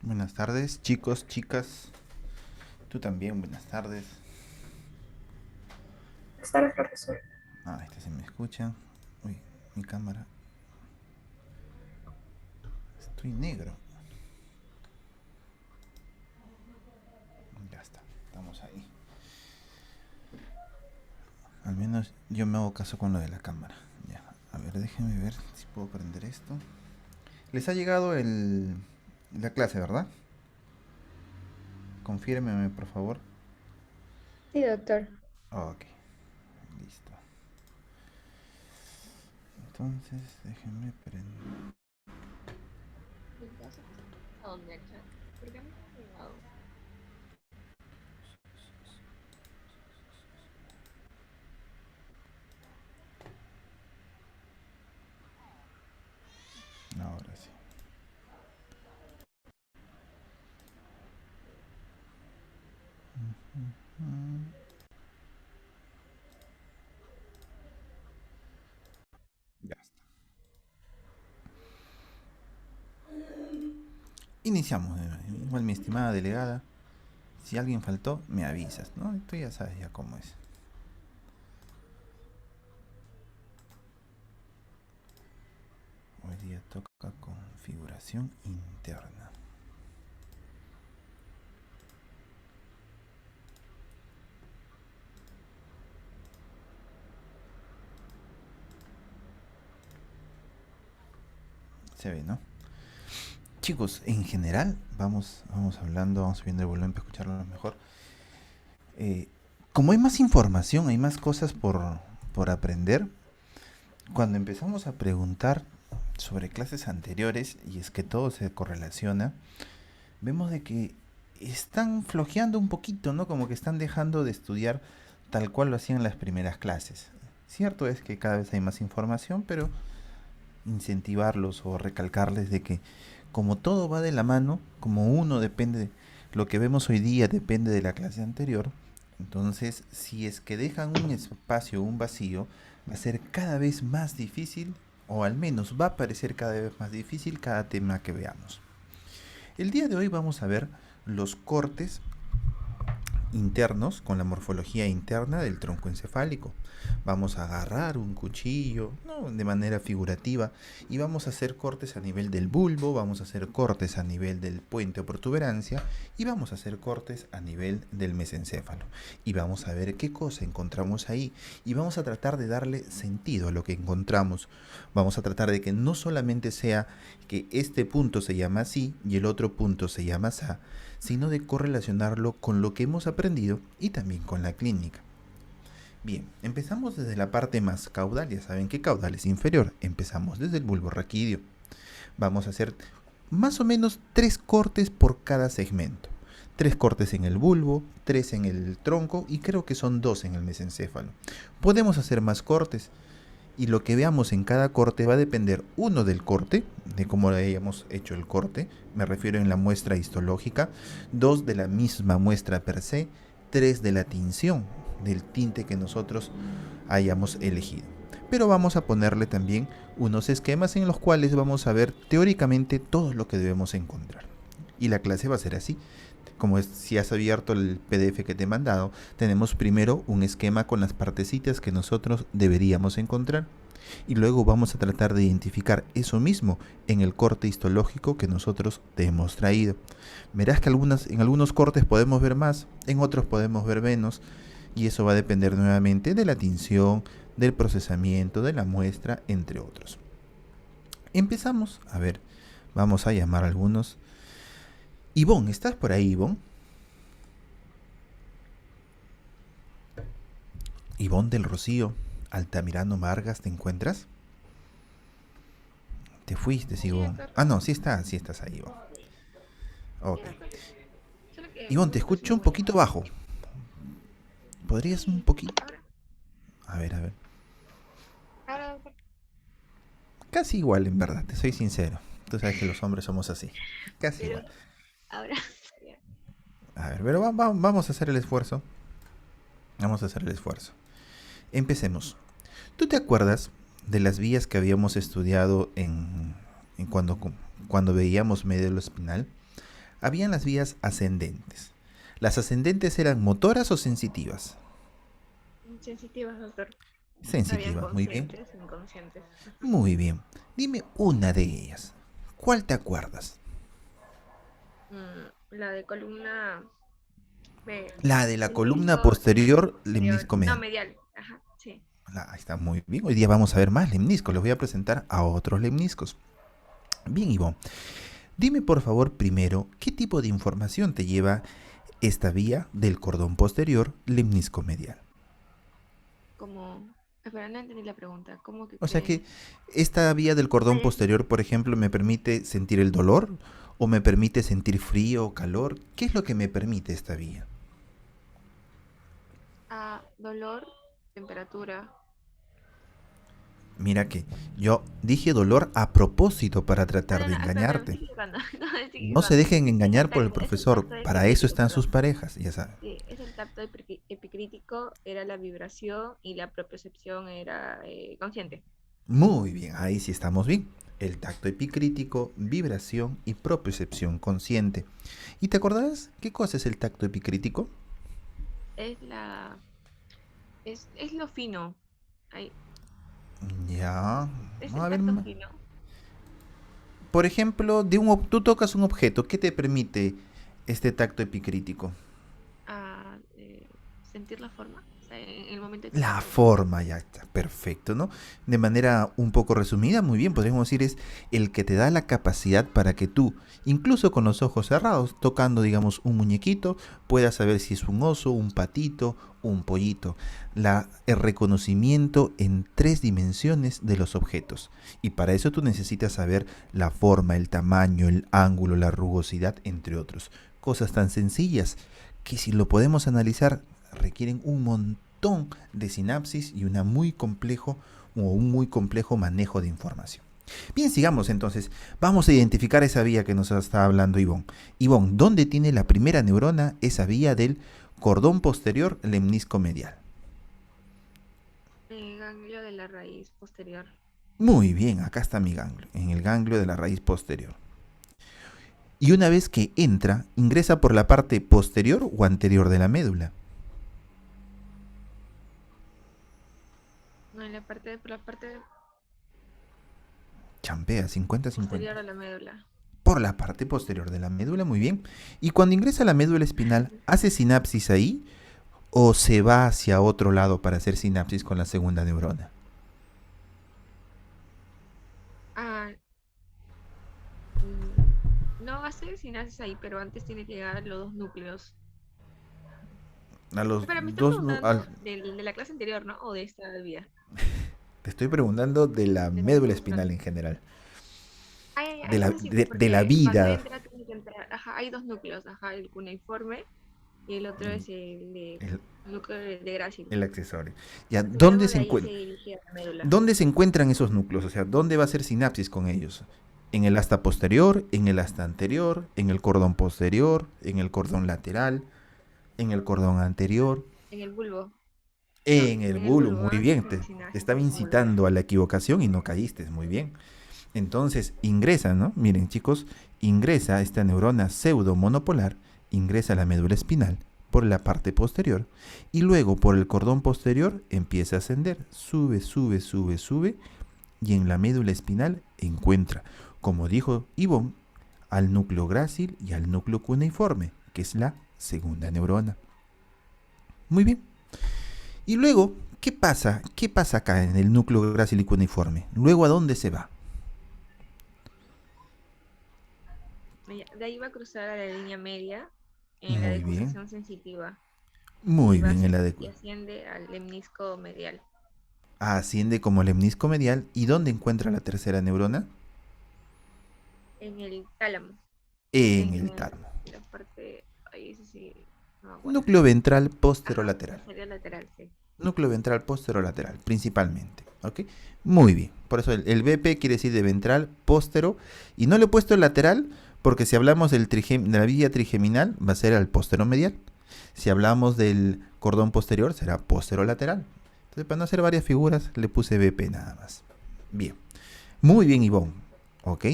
Buenas tardes, chicos, chicas. Tú también, buenas tardes. Estar el profesor. Ah, este se me escucha. Uy, mi cámara. Estoy negro. Ya está, estamos ahí. Al menos yo me hago caso con lo de la cámara. Ya, a ver, déjenme ver si puedo prender esto. Les ha llegado la clase, ¿verdad? Confírmeme, por favor. Sí, doctor. Ok, listo. Entonces, déjenme prender. ¿En casa? ¿A dónde el chat? ¿Por qué a mí no me ha llegado? Ahora sí. Mm, Ya está. Iniciamos. Igual, mi estimada delegada. Si alguien faltó, me avisas, ¿no? Tú ya sabes ya cómo es. Hoy día toca configuración interna. Se ve, ¿no? Chicos, en general, vamos hablando, vamos subiendo el volumen para escucharlo mejor. Eh, como hay más información, hay más cosas por aprender, cuando empezamos a preguntar sobre clases anteriores, y es que todo se correlaciona, vemos de que están flojeando un poquito, ¿no? Como que están dejando de estudiar tal cual lo hacían en las primeras clases. Cierto es que cada vez hay más información, pero incentivarlos o recalcarles de que como todo va de la mano, como uno depende, lo que vemos hoy día depende de la clase anterior, entonces si es que dejan un espacio, un vacío, va a ser cada vez más difícil, o al menos va a parecer cada vez más difícil cada tema que veamos. El día de hoy vamos a ver los cortes internos con la morfología interna del tronco encefálico. Vamos a agarrar un cuchillo, ¿no? De manera figurativa, y vamos a hacer cortes a nivel del bulbo, vamos a hacer cortes a nivel del puente o protuberancia y vamos a hacer cortes a nivel del mesencéfalo. Y vamos a ver qué cosa encontramos ahí y vamos a tratar de darle sentido a lo que encontramos. Vamos a tratar de que no solamente sea que este punto se llama así y el otro punto se llama así, sino de correlacionarlo con lo que hemos aprendido y también con la clínica. Bien, empezamos desde la parte más caudal, ya saben que caudal es inferior, empezamos desde el bulbo raquídeo. Vamos a hacer más o menos 3 cortes por cada segmento. 3 cortes en el bulbo, 3 en el tronco y creo que son 2 en el mesencéfalo. Podemos hacer más cortes, y lo que veamos en cada corte va a depender, uno, del corte, de cómo hayamos hecho el corte, me refiero en la muestra histológica, dos, de la misma muestra per se, tres, de la tinción, del tinte que nosotros hayamos elegido. Pero vamos a ponerle también unos esquemas en los cuales vamos a ver teóricamente todo lo que debemos encontrar. Y la clase va a ser así. Como es, si has abierto el PDF que te he mandado, tenemos primero un esquema con las partecitas que nosotros deberíamos encontrar. Y luego vamos a tratar de identificar eso mismo en el corte histológico que nosotros te hemos traído. Verás que en algunos cortes podemos ver más, en otros podemos ver menos, y eso va a depender nuevamente de la tinción, del procesamiento, de la muestra, entre otros. Empezamos, a ver, vamos a llamar a algunos. Ivonne, ¿estás por ahí, Ivonne? Ivonne del Rocío, Altamirano Vargas, ¿te encuentras? Te fuiste, Sí, Ivonne. doctor. Ah, no, sí estás ahí, Ivonne. Sí, Ok. doctor. Solo que Ivonne, te no escucho recibo un buena poquito señal. bajo. ¿Podrías un Sí, poquito? ahora. A ver, a ver. Ahora, doctor. Casi igual, en verdad, te soy sincero. Tú sabes que los hombres somos así. Casi Pero igual. ahora. Ya. A ver, pero vamos a hacer el esfuerzo. Vamos a hacer el esfuerzo. Empecemos. ¿Tú te acuerdas de las vías que habíamos estudiado en cuando veíamos médulo espinal? Habían las vías ascendentes. ¿Las ascendentes eran motoras o sensitivas? Sensitivas, doctor. Habían Sensitivas, muy bien. conscientes, inconscientes. Muy bien. Dime una de ellas. ¿Cuál te acuerdas? La de columna La de la columna lemnisco posterior superior. lemnisco No, medial. medial. Ajá, sí. Ahí está muy bien. Hoy día vamos a ver más lemniscos. Les voy a presentar a otros lemniscos. Bien, Ivonne. Dime por favor primero qué tipo de información te lleva esta vía del cordón posterior lemnisco medial. Como... Espera, no entendí la pregunta. ¿Cómo que O sea qué? que esta vía del cordón posterior, por ejemplo, me permite sentir el dolor o me permite sentir frío o calor. ¿Qué es lo que me permite esta vía? Dolor, temperatura. Mira que yo dije dolor a propósito para tratar de No, espera, me engañarte. estoy equivocando. No, me estoy No se equivocando. dejen Es el engañar por el tacto, es el profesor. tacto Para eso epicrítico, están sus perdón. parejas, ya saben. Sí, es el tacto epicrítico, era la vibración y la propiocepción era consciente. Muy bien, ahí sí estamos bien. El tacto epicrítico, vibración y propiocepción consciente. ¿Y te acordás qué cosa es el tacto epicrítico? Es la... es lo fino. Ahí, Ya. es A el ver, tacto fino. por ejemplo, tú tocas un objeto. ¿Qué te permite este tacto epicrítico? A sentir la forma. O sea, en el momento de La tocarlo. forma, ya está, perfecto, ¿no? De manera un poco resumida, muy bien, podríamos decir, es el que te da la capacidad para que tú, incluso con los ojos cerrados, tocando, digamos, un muñequito, puedas saber si es un oso, un patito, un pollito. El reconocimiento en 3 dimensiones de los objetos. Y para eso tú necesitas saber la forma, el tamaño, el ángulo, la rugosidad, entre otros. Cosas tan sencillas que si lo podemos analizar requieren un montón de sinapsis y un muy complejo manejo de información. Bien, sigamos entonces. Vamos a identificar esa vía que nos está hablando Ivonne. Ivonne, ¿dónde tiene la primera neurona esa vía del cordón posterior lemnisco medial? El ganglio de la raíz posterior. Muy bien, acá está mi ganglio, en el ganglio de la raíz posterior. Y una vez que entra, ingresa por la parte posterior o anterior de la médula. No, en por la parte Champea, 50-50. posterior a la médula. Por la parte posterior de la médula, muy bien. Y cuando ingresa a la médula espinal, ¿hace sinapsis ahí o se va hacia otro lado para hacer sinapsis con la segunda neurona? No va a ser si naces ahí, pero antes tiene que llegar a los dos núcleos. A los Espera, me está dos... preguntando de la clase anterior, ¿no? O de esta vía. Te estoy preguntando de la De médula neuronal. espinal en general. Ay, De la, eso sí, de la porque cuando vida. entra tiene que entrar. Ajá, hay dos núcleos. Ajá, el cuneiforme y el otro es el El, núcleo de Gracil. el accesorio. Ya, Luego de ahí se dirige a la médula. ¿dónde se encuentran esos núcleos? O sea, ¿dónde va a ser sinapsis con ellos? ¿En el asta posterior, en el asta anterior, en el cordón posterior, en el cordón lateral, en el cordón anterior? En el bulbo. No, En el en el bulbo, bulbo. muy Antes bien. de la Te sinapsis estaba en el bulbo. incitando a la equivocación y no caíste, muy bien. Entonces ingresa, ¿no? Miren chicos, ingresa esta neurona pseudomonopolar, ingresa a la médula espinal por la parte posterior y luego por el cordón posterior empieza a ascender, sube, sube, sube, sube y en la médula espinal encuentra, como dijo Ivonne, al núcleo grácil y al núcleo cuneiforme, que es la segunda neurona. Muy bien. Y luego, ¿qué pasa? ¿Qué pasa acá en el núcleo grácil y cuneiforme? Luego, ¿a dónde se va? De ahí va a cruzar a la línea media en la Muy bien. decusación sensitiva. Muy Y bien, el adecuado. y asciende al lemnisco medial. Asciende como lemnisco medial. ¿Y dónde encuentra la tercera neurona? En el tálamo. En el tálamo. La parte, ahí sí, sí, no me acuerdo. Núcleo ventral posterolateral. Posterior lateral, sí. Núcleo ventral posterolateral, principalmente. ¿Ok? Muy bien. Por eso el BP quiere decir de ventral, postero. Y no le he puesto el lateral porque si hablamos de la vía trigeminal va a ser al posteromedial. Si hablamos del cordón posterior será posterolateral. Entonces, para no hacer varias figuras, le puse BP nada más. Bien. Muy bien, Ivonne. ¿Ok?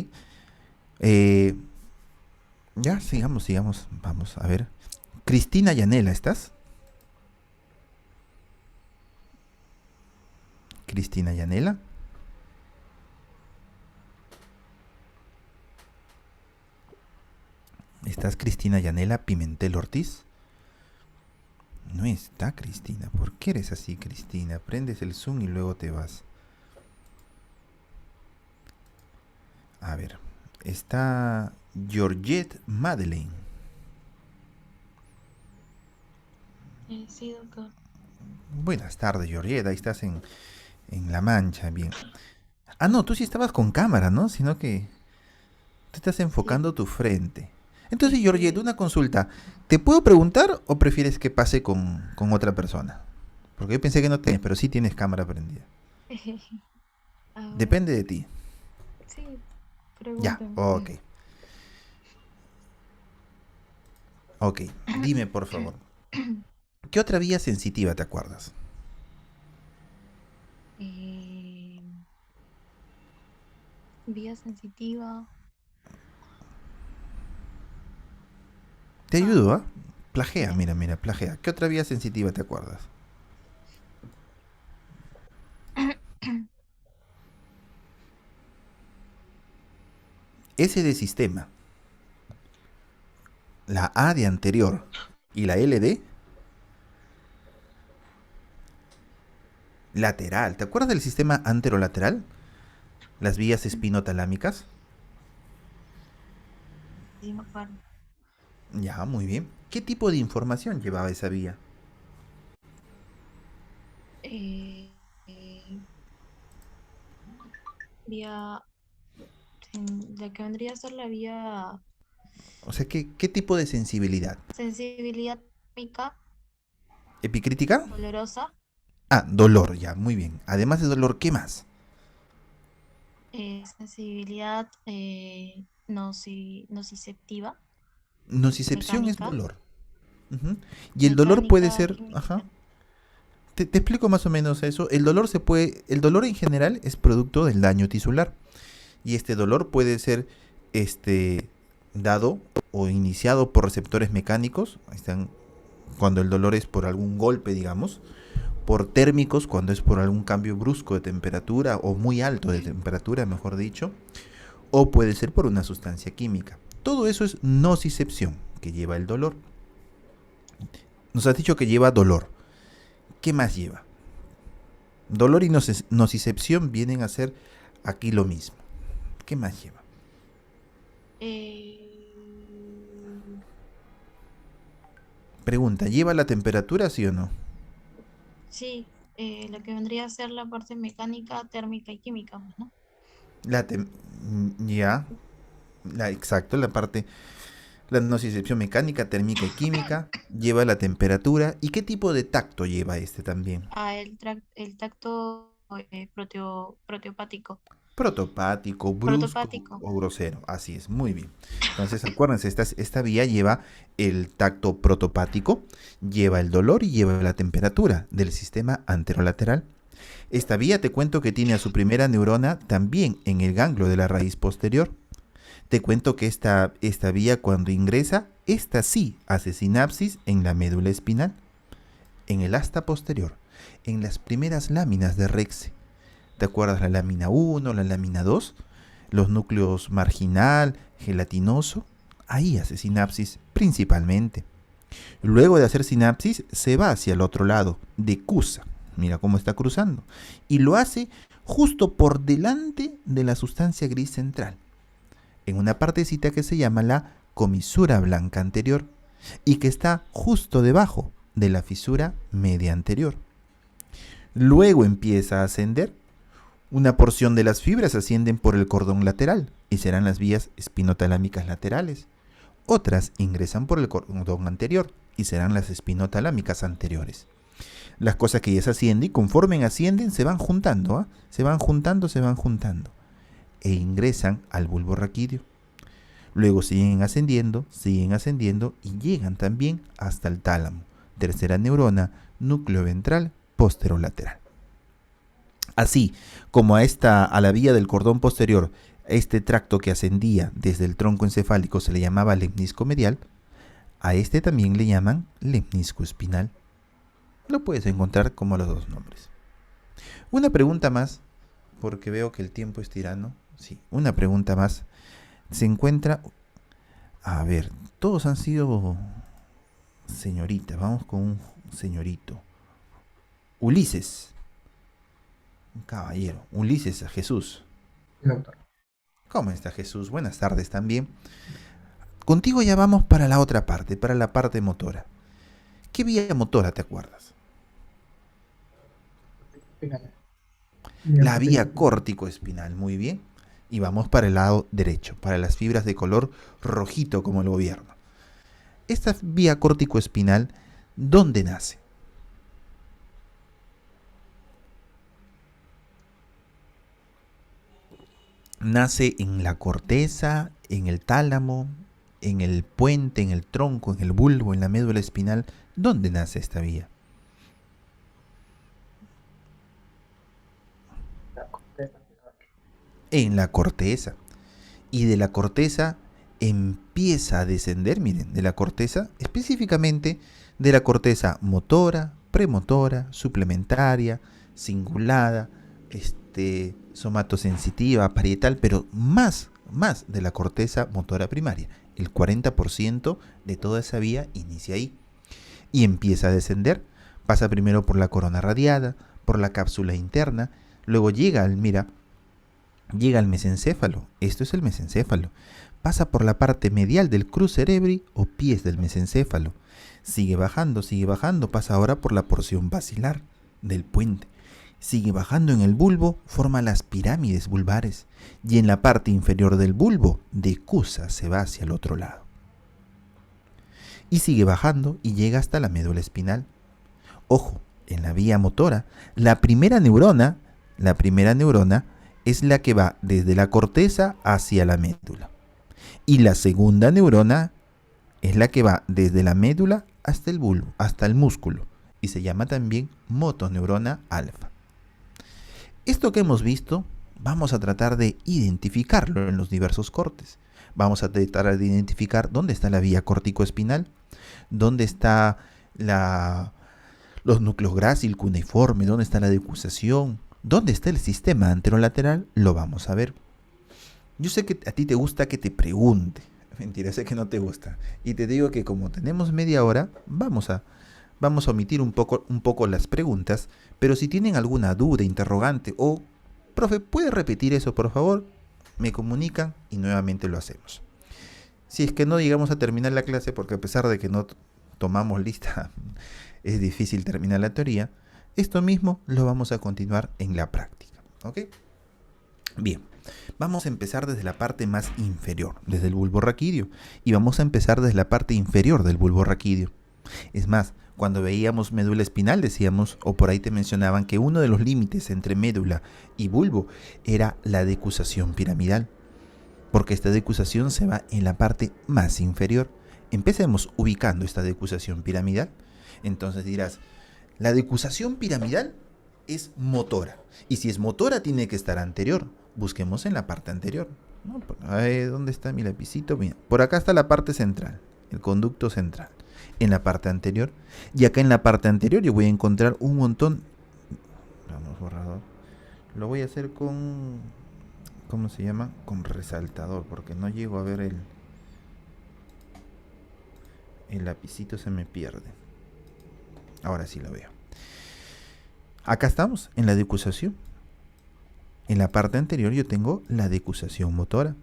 Ya, sigamos. Vamos a ver. Cristina Yanela, ¿estás? Cristina Yanela. ¿Estás Cristina Yanela Pimentel Ortiz? No está Cristina. ¿Por qué eres así, Cristina? Prendes el Zoom y luego te vas. A ver. Está Georgette Madeleine. Sí, doctor. Buenas tardes, Georgette. Ahí estás en La Mancha. Bien. Ah, no, tú sí estabas con cámara, ¿no? Sino que tú estás enfocando tu frente. Entonces, Georgette, una consulta. ¿Te puedo preguntar o prefieres que pase con otra persona? Porque yo pensé que no tienes, pero sí tienes cámara prendida. A ver, Depende de ti. sí, Ya, pregúntame. ok. Ok, dime por favor. ¿Qué otra vía sensitiva te acuerdas? Eh, Vía sensitiva. Te Ah, ayudo, ¿ah? Plagea, ya. mira, plagea. ¿Qué otra vía sensitiva te acuerdas? S de sistema, la A de anterior y la L de lateral. ¿Te acuerdas del sistema anterolateral? Las vías espinotalámicas. Sí, me acuerdo. Ya, muy bien. ¿Qué tipo de información llevaba esa vía? Eh, eh, Vía, la que vendría a ser la vía O sea, ¿qué tipo de sensibilidad? sensibilidad térmica, ¿Epicrítica? dolorosa, Ah, dolor, ya, muy bien. Además de dolor, ¿qué más? sensibilidad nociceptiva, Nocicepción es mecánica, dolor. Ujú. Y el dolor puede mecánica, ser, ajá. química. Te explico más o menos eso. El dolor en general es producto del daño tisular. Y este dolor puede ser dado o iniciado por receptores mecánicos. Ahí están, cuando el dolor es por algún golpe, digamos. Por térmicos, cuando es por algún cambio brusco de temperatura o muy alto de temperatura, mejor dicho. O puede ser por una sustancia química. Todo eso es nocicepción, que lleva el dolor. Nos has dicho que lleva dolor. ¿Qué más lleva? Dolor y nocicepción vienen a ser aquí lo mismo. ¿Qué más lleva? Eh, Pregunta, ¿lleva la temperatura, sí o no? sí, lo que vendría a ser la parte mecánica, térmica y química, pues, ¿no? La ya, exacto, la nocicepción mecánica, térmica y química, lleva la temperatura. ¿Y qué tipo de tacto lleva este también? El tacto proteopático. Protopático, brusco Protopático. o grosero. Así es, muy bien. Entonces, acuérdense, esta vía lleva el tacto protopático, lleva el dolor y lleva la temperatura del sistema anterolateral. Esta vía te cuento que tiene a su primera neurona también en el ganglio de la raíz posterior. Te cuento que esta vía cuando ingresa, esta sí hace sinapsis en la médula espinal, en el asta posterior, en las primeras láminas de Rexe. ¿Te acuerdas la lámina 1, la lámina 2? Los núcleos marginal, gelatinoso. Ahí hace sinapsis principalmente. Luego de hacer sinapsis se va hacia el otro lado, decusa. Mira cómo está cruzando. Y lo hace justo por delante de la sustancia gris central, en una partecita que se llama la comisura blanca anterior y que está justo debajo de la fisura media anterior. Luego empieza a ascender. Una porción de las fibras ascienden por el cordón lateral y serán las vías espinotalámicas laterales. Otras ingresan por el cordón anterior y serán las espinotalámicas anteriores. Las cosas que ya se ascienden y conforme ascienden se van juntando, ¿eh? Se van juntando e ingresan al bulbo raquídeo. Luego siguen ascendiendo y llegan también hasta el tálamo, tercera neurona, núcleo ventral, posterolateral. Así como a la vía del cordón posterior Este tracto que ascendía desde el tronco encefálico se le llamaba lemnisco medial. A este también le llaman lemnisco espinal. Lo puedes encontrar como los dos nombres. Una pregunta más, porque veo que el tiempo es tirano. Sí, una pregunta más. Se encuentra... A ver, todos han sido señoritas. Vamos con un señorito. Ulises. Un caballero. Ulises a Jesús. Doctor. ¿Cómo está Jesús? Buenas tardes también. Contigo ya vamos para la otra parte, para la parte motora. ¿Qué vía motora te acuerdas? La vía córtico-espinal, muy bien. Y vamos para el lado derecho, para las fibras de color rojito como el gobierno. Esta vía córtico-espinal, ¿dónde nace? Nace en la corteza, en el tálamo, en el puente, en el tronco, en el bulbo, en la médula espinal. ¿Dónde nace esta vía? En la corteza. Y de la corteza empieza a descender, miren, de la corteza, específicamente de la corteza motora, premotora, suplementaria, cingulada, somatosensitiva, parietal, pero más de la corteza motora primaria. El 40% de toda esa vía inicia ahí. Y empieza a descender. Pasa primero por la corona radiada, por la cápsula interna, luego llega al mesencéfalo. Esto es el mesencéfalo. Pasa por la parte medial del crus cerebri o pies del mesencéfalo. Sigue bajando, pasa ahora por la porción basilar del puente. Sigue bajando en el bulbo, forma las pirámides vulvares. Y en la parte inferior del bulbo, decusa, se va hacia el otro lado. Y sigue bajando y llega hasta la médula espinal. Ojo, en la vía motora, la primera neurona es la que va desde la corteza hacia la médula. Y la segunda neurona es la que va desde la médula hasta el bulbo, hasta el músculo. Y se llama también motoneurona alfa. Esto que hemos visto, vamos a tratar de identificarlo en los diversos cortes. Vamos a tratar de identificar dónde está la vía córtico-espinal, dónde está los núcleos grácil, cuneiforme, dónde está la decusación, dónde está el sistema anterolateral, lo vamos a ver. Yo sé que a ti te gusta que te pregunte. Mentira, sé que no te gusta. Y te digo que como tenemos media hora, vamos a omitir un poco las preguntas, pero si tienen alguna duda, interrogante o, profe, ¿puede repetir eso por favor? Me comunican y nuevamente lo hacemos. Si es que no llegamos a terminar la clase, porque a pesar de que no tomamos lista, es difícil terminar la teoría, esto mismo lo vamos a continuar en la práctica. ¿Ok? Bien, vamos a empezar desde la parte más inferior, desde el bulbo raquídeo, y vamos a empezar desde la parte inferior del bulbo raquídeo. Es más, cuando veíamos médula espinal decíamos, o por ahí te mencionaban, que uno de los límites entre médula y bulbo era la decusación piramidal, porque esta decusación se va en la parte más inferior. Empecemos ubicando esta decusación piramidal. Entonces dirás, la decusación piramidal es motora, y si es motora tiene que estar anterior. Busquemos en la parte anterior, ¿no? A ver, ¿dónde está mi lapicito? Mira, por acá está la parte central, el conducto central, en la parte anterior. Y acá en la parte anterior yo voy a encontrar un montón. Vamos, borrador. Lo voy a hacer con, ¿cómo se llama? Con resaltador, porque no llego a ver el lapicito, se me pierde. Ahora sí lo veo. Acá estamos en la decusación. En la parte anterior yo tengo la decusación motora.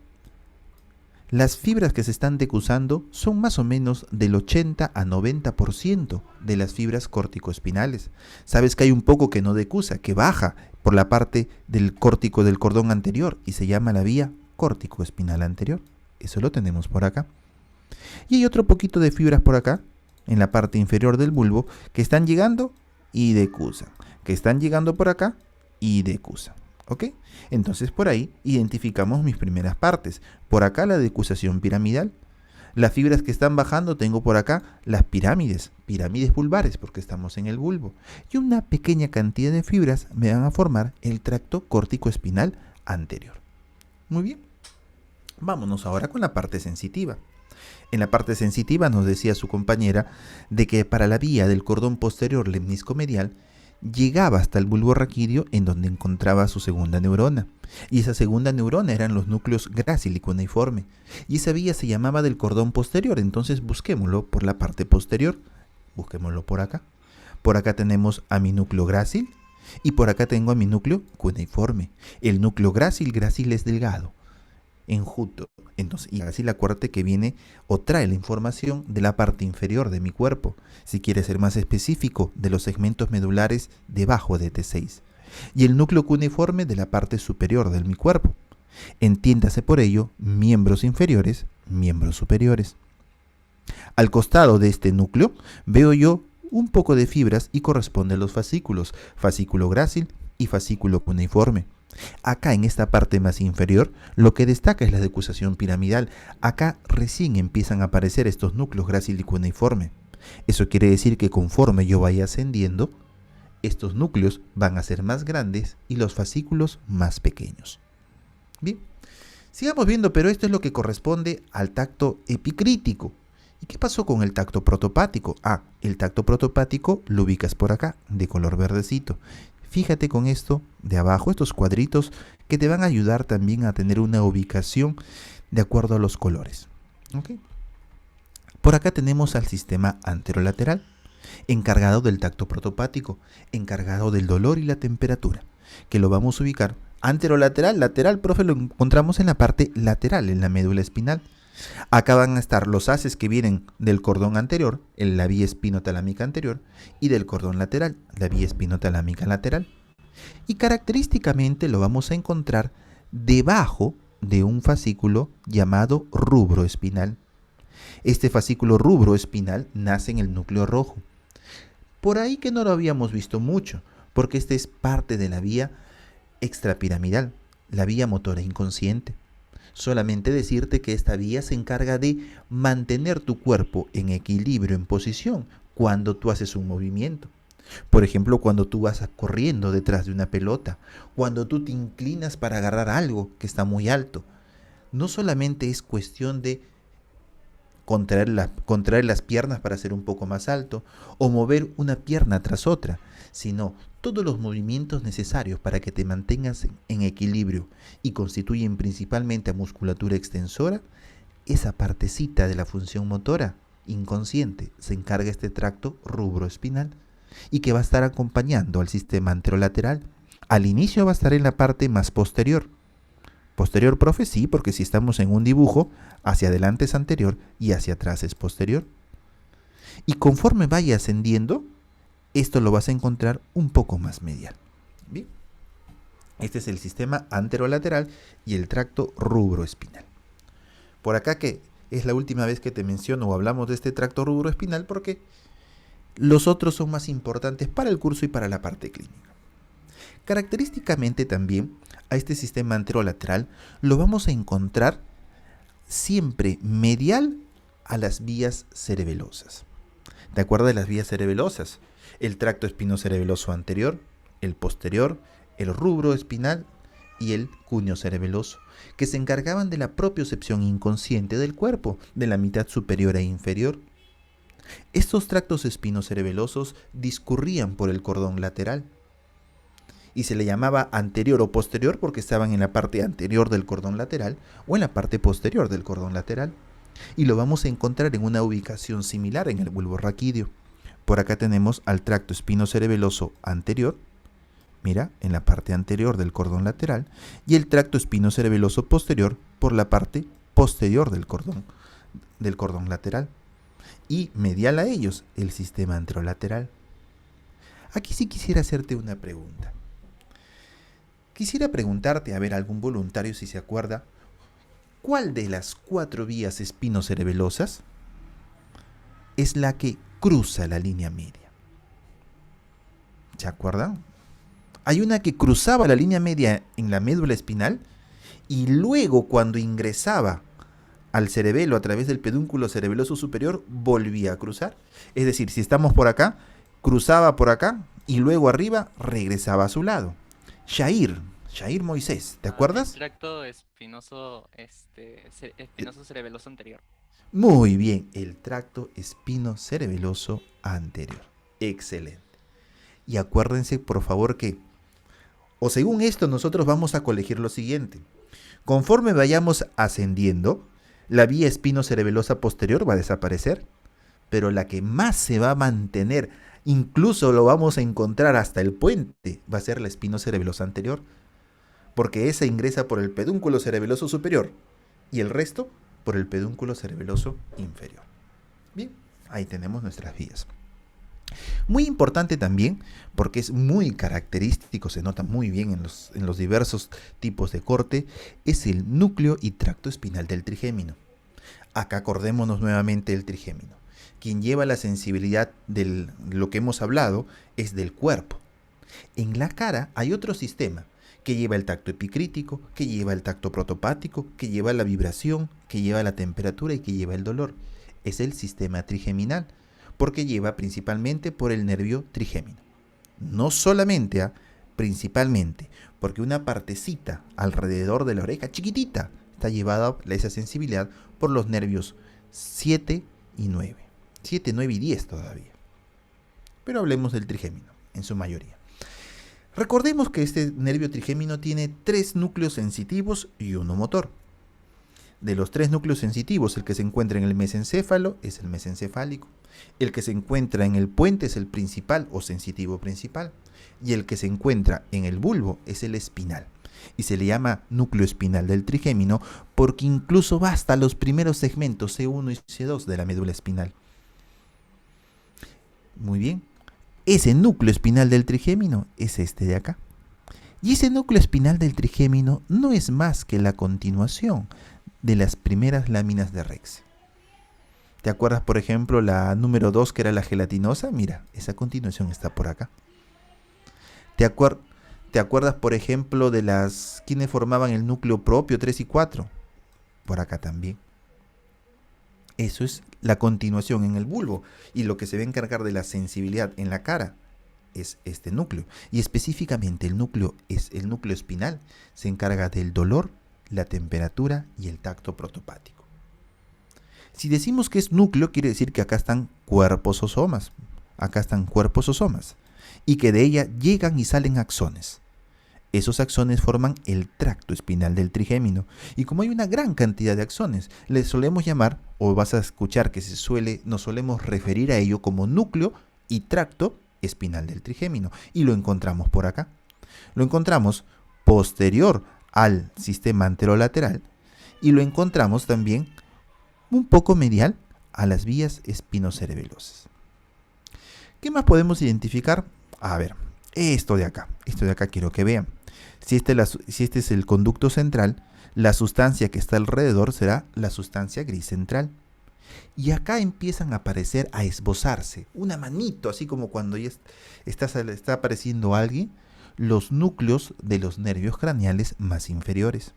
Las fibras que se están decusando son más o menos del 80 a 90% de las fibras córtico-espinales. Sabes que hay un poco que no decusa, que baja por la parte del córtico del cordón anterior y se llama la vía córtico-espinal anterior. Eso lo tenemos por acá. Y hay otro poquito de fibras por acá, en la parte inferior del bulbo, que están llegando y decusan. Que están llegando por acá y decusan. ¿Ok? Entonces por ahí identificamos mis primeras partes. Por acá la decusación piramidal. Las fibras que están bajando tengo por acá las pirámides vulvares porque estamos en el bulbo. Y una pequeña cantidad de fibras me van a formar el tracto córtico-espinal anterior. Muy bien, Vámonos ahora con la parte sensitiva. En la parte sensitiva nos decía su compañera de que para la vía del cordón posterior lemniscomedial llegaba hasta el bulbo raquídeo, en donde encontraba su segunda neurona. Y esa segunda neurona eran los núcleos grácil y cuneiforme. Y esa vía se llamaba del cordón posterior, entonces busquémoslo por la parte posterior. Busquémoslo por acá. Por acá tenemos a mi núcleo grácil y por acá tengo a mi núcleo cuneiforme. El núcleo grácil es delgado, enjuto. Entonces, y así acuérdate que viene o trae la información de la parte inferior de mi cuerpo, si quieres ser más específico, de los segmentos medulares debajo de T6, y el núcleo cuneiforme de la parte superior de mi cuerpo. Entiéndase por ello, miembros inferiores, miembros superiores. Al costado de este núcleo veo yo un poco de fibras y corresponden los fascículos, fascículo grácil y fascículo cuneiforme. Acá en esta parte más inferior, lo que destaca es la decusación piramidal. Acá recién empiezan a aparecer estos núcleos grácil y cuneiforme. Eso quiere decir que conforme yo vaya ascendiendo, estos núcleos van a ser más grandes y los fascículos más pequeños. Bien, sigamos viendo, pero esto es lo que corresponde al tacto epicrítico. ¿Y qué pasó con el tacto protopático? El tacto protopático lo ubicas por acá, de color verdecito. Fíjate con esto de abajo, estos cuadritos que te van a ayudar también a tener una ubicación de acuerdo a los colores. ¿Okay? Por acá tenemos al sistema anterolateral, encargado del tacto protopático, encargado del dolor y la temperatura, que lo vamos a ubicar. Anterolateral, lateral, profe, lo encontramos en la parte lateral, en la médula espinal. Acá van a estar los haces que vienen del cordón anterior, en la vía espinotalámica anterior, y del cordón lateral, la vía espinotalámica lateral. Y característicamente lo vamos a encontrar debajo de un fascículo llamado rubro espinal. Este fascículo rubro espinal nace en el núcleo rojo. Por ahí que no lo habíamos visto mucho, porque este es parte de la vía extrapiramidal, la vía motora inconsciente. Solamente decirte que esta vía se encarga de mantener tu cuerpo en equilibrio, en posición, cuando tú haces un movimiento. Por ejemplo, cuando tú vas corriendo detrás de una pelota, cuando tú te inclinas para agarrar algo que está muy alto. No solamente es cuestión de contraer las piernas para ser un poco más alto o mover una pierna tras otra, sino todos los movimientos necesarios para que te mantengas en equilibrio y constituyen principalmente a musculatura extensora. Esa partecita de la función motora inconsciente se encarga este tracto rubroespinal y que va a estar acompañando al sistema anterolateral. Al inicio va a estar en la parte más posterior. Posterior, profe, sí, porque si estamos en un dibujo, hacia adelante es anterior y hacia atrás es posterior. Y conforme vaya ascendiendo, esto lo vas a encontrar un poco más medial. Bien. Este es el sistema anterolateral y el tracto rubroespinal. Por acá que es la última vez que te menciono o hablamos de este tracto rubroespinal porque los otros son más importantes para el curso y para la parte clínica. Característicamente también a este sistema anterolateral lo vamos a encontrar siempre medial a las vías cerebelosas. ¿Te acuerdas de las vías cerebelosas? El tracto espinocerebeloso anterior, el posterior, el rubro espinal y el cuño cerebeloso, que se encargaban de la propiocepción inconsciente del cuerpo, de la mitad superior e inferior. Estos tractos espinocerebelosos discurrían por el cordón lateral y se le llamaba anterior o posterior porque estaban en la parte anterior del cordón lateral o en la parte posterior del cordón lateral. Y lo vamos a encontrar en una ubicación similar en el bulbo raquídeo. Por acá tenemos al tracto espinocerebeloso anterior, mira, en la parte anterior del cordón lateral, y el tracto espinocerebeloso posterior por la parte posterior del cordón lateral. Y medial a ellos, el sistema anterolateral. Aquí sí quisiera hacerte una pregunta. Quisiera preguntarte, a ver, algún voluntario si se acuerda, ¿cuál de las 4 vías espinocerebelosas es la que cruza la línea media? ¿Se acuerdan? Hay una que cruzaba la línea media en la médula espinal y luego cuando ingresaba al cerebelo a través del pedúnculo cerebeloso superior volvía a cruzar. Es decir, si estamos por acá, cruzaba por acá y luego arriba regresaba a su lado. Shahir Shair Moisés, ¿te El acuerdas? tracto espinoso, espinoso cerebeloso anterior. Muy bien, el tracto espino-cerebeloso anterior. Excelente. Y acuérdense, por favor, que, o según esto, nosotros vamos a colegir lo siguiente. Conforme vayamos ascendiendo, la vía espino-cerebelosa posterior va a desaparecer, pero la que más se va a mantener, incluso lo vamos a encontrar hasta el puente, va a ser la espino-cerebelosa anterior, porque esa ingresa por el pedúnculo cerebeloso superior y el resto por el pedúnculo cerebeloso inferior. Bien, ahí tenemos nuestras vías. Muy importante también, porque es muy característico, se nota muy bien en los diversos tipos de corte, es el núcleo y tracto espinal del trigémino. Acá acordémonos nuevamente del trigémino. Quien lleva la sensibilidad de lo que hemos hablado es del cuerpo. En la cara hay otro sistema que lleva el tacto epicrítico, que lleva el tacto protopático, que lleva la vibración, que lleva la temperatura y que lleva el dolor. Es el sistema trigeminal, porque lleva principalmente por el nervio trigémino. No solamente, principalmente, porque una partecita alrededor de la oreja, chiquitita, está llevada esa sensibilidad por los nervios 7 y 9. 7, 9 y 10 todavía. Pero hablemos del trigémino, en su mayoría. Recordemos que este nervio trigémino tiene 3 núcleos sensitivos y 1 motor. De los 3 núcleos sensitivos, el que se encuentra en el mesencéfalo es el mesencefálico. El que se encuentra en el puente es el principal o sensitivo principal. Y el que se encuentra en el bulbo es el espinal. Y se le llama núcleo espinal del trigémino porque incluso va hasta los primeros segmentos C1 y C2 de la médula espinal. Muy bien. Ese núcleo espinal del trigémino es este de acá. Y ese núcleo espinal del trigémino no es más que la continuación de las primeras láminas de Rex. ¿Te acuerdas, por ejemplo, la número 2 que era la gelatinosa? Mira, esa continuación está por acá. ¿Te acuerdas, por ejemplo, de las quienes formaban el núcleo propio 3 y 4? Por acá también. Eso es la continuación en el bulbo. Y lo que se va a encargar de la sensibilidad en la cara es este núcleo. Y específicamente el núcleo espinal. Se encarga del dolor, la temperatura y el tacto protopático. Si decimos que es núcleo, quiere decir que acá están cuerpos o somas. Acá están cuerpos o somas. Y que de ella llegan y salen axones. Esos axones forman el tracto espinal del trigémino. Y como hay una gran cantidad de axones, le solemos llamar, o vas a escuchar que nos solemos referir a ello como núcleo y tracto espinal del trigémino. Y lo encontramos por acá. Lo encontramos posterior al sistema anterolateral y lo encontramos también un poco medial a las vías espinocerebelosas. ¿Qué más podemos identificar? A ver, esto de acá quiero que vean. Si este es el conducto central, la sustancia que está alrededor será la sustancia gris central. Y acá empiezan a aparecer, a esbozarse, una manito, así como cuando ya está apareciendo alguien, los núcleos de los nervios craneales más inferiores.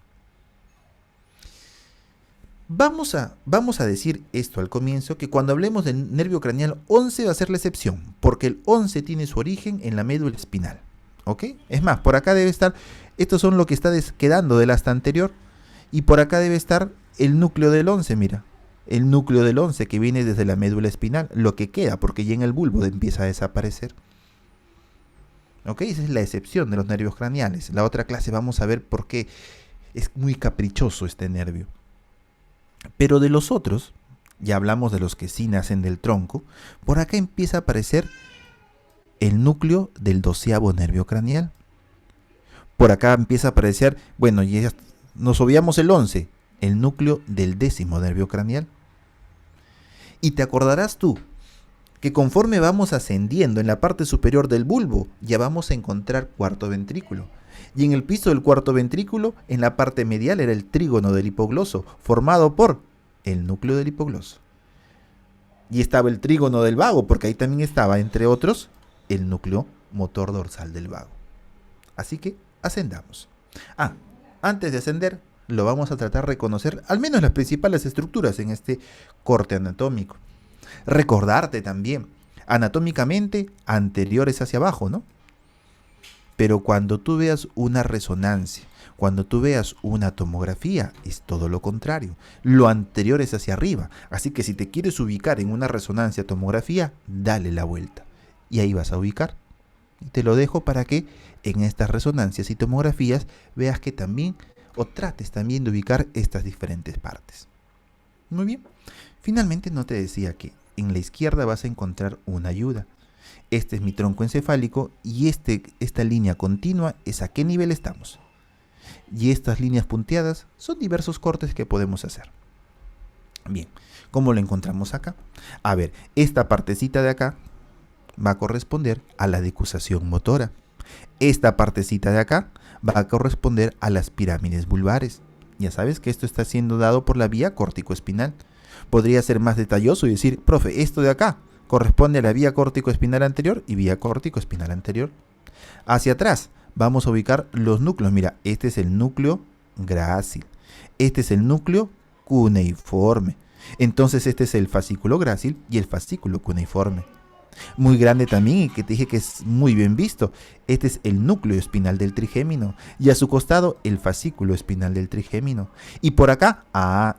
Vamos a decir esto al comienzo, que cuando hablemos del nervio craneal 11 va a ser la excepción, porque el 11 tiene su origen en la médula espinal. ¿Ok? Es más, por acá debe estar, estos son lo que está quedando del asta anterior, y por acá debe estar el núcleo del 11, mira. El núcleo del 11 que viene desde la médula espinal, lo que queda, porque ya en el bulbo empieza a desaparecer. ¿Ok? Esa es la excepción de los nervios craneales. La otra clase vamos a ver por qué es muy caprichoso este nervio. Pero de los otros, ya hablamos de los que sí nacen del tronco, por acá empieza a aparecer el núcleo del 12º nervio craneal. Por acá empieza a aparecer, bueno, ya nos obviamos el 11, el núcleo del 10º nervio craneal. Y te acordarás tú que conforme vamos ascendiendo en la parte superior del bulbo, ya vamos a encontrar cuarto ventrículo. Y en el piso del cuarto ventrículo, en la parte medial, era el trígono del hipogloso, formado por el núcleo del hipogloso. Y estaba el trígono del vago, porque ahí también estaba, entre otros, el núcleo motor dorsal del vago. Así que ascendamos. Antes de ascender, lo vamos a tratar de reconocer al menos las principales estructuras en este corte anatómico. Recordarte también, anatómicamente, anteriores hacia abajo, ¿no? Pero cuando tú veas una resonancia, cuando tú veas una tomografía, es todo lo contrario. Lo anterior es hacia arriba. Así que si te quieres ubicar en una resonancia tomografía, dale la vuelta. Y ahí vas a ubicar. Y te lo dejo para que en estas resonancias y tomografías veas que también, o trates también de ubicar estas diferentes partes. Muy bien. Finalmente no te decía que en la izquierda vas a encontrar una ayuda. Este es mi tronco encefálico y esta línea continua es a qué nivel estamos. Y estas líneas punteadas son diversos cortes que podemos hacer. Bien, ¿cómo lo encontramos acá? A ver, esta partecita de acá va a corresponder a la decusación motora. Esta partecita de acá va a corresponder a las pirámides vulvares. Ya sabes que esto está siendo dado por la vía córtico-espinal. Podría ser más detalloso y decir, profe, esto de acá corresponde a la vía córtico-espinal anterior y vía córtico-espinal anterior. Hacia atrás vamos a ubicar los núcleos. Mira, este es el núcleo grácil. Este es el núcleo cuneiforme. Entonces este es el fascículo grácil y el fascículo cuneiforme. Muy grande también y que te dije que es muy bien visto. Este es el núcleo espinal del trigémino y a su costado el fascículo espinal del trigémino. Y por acá,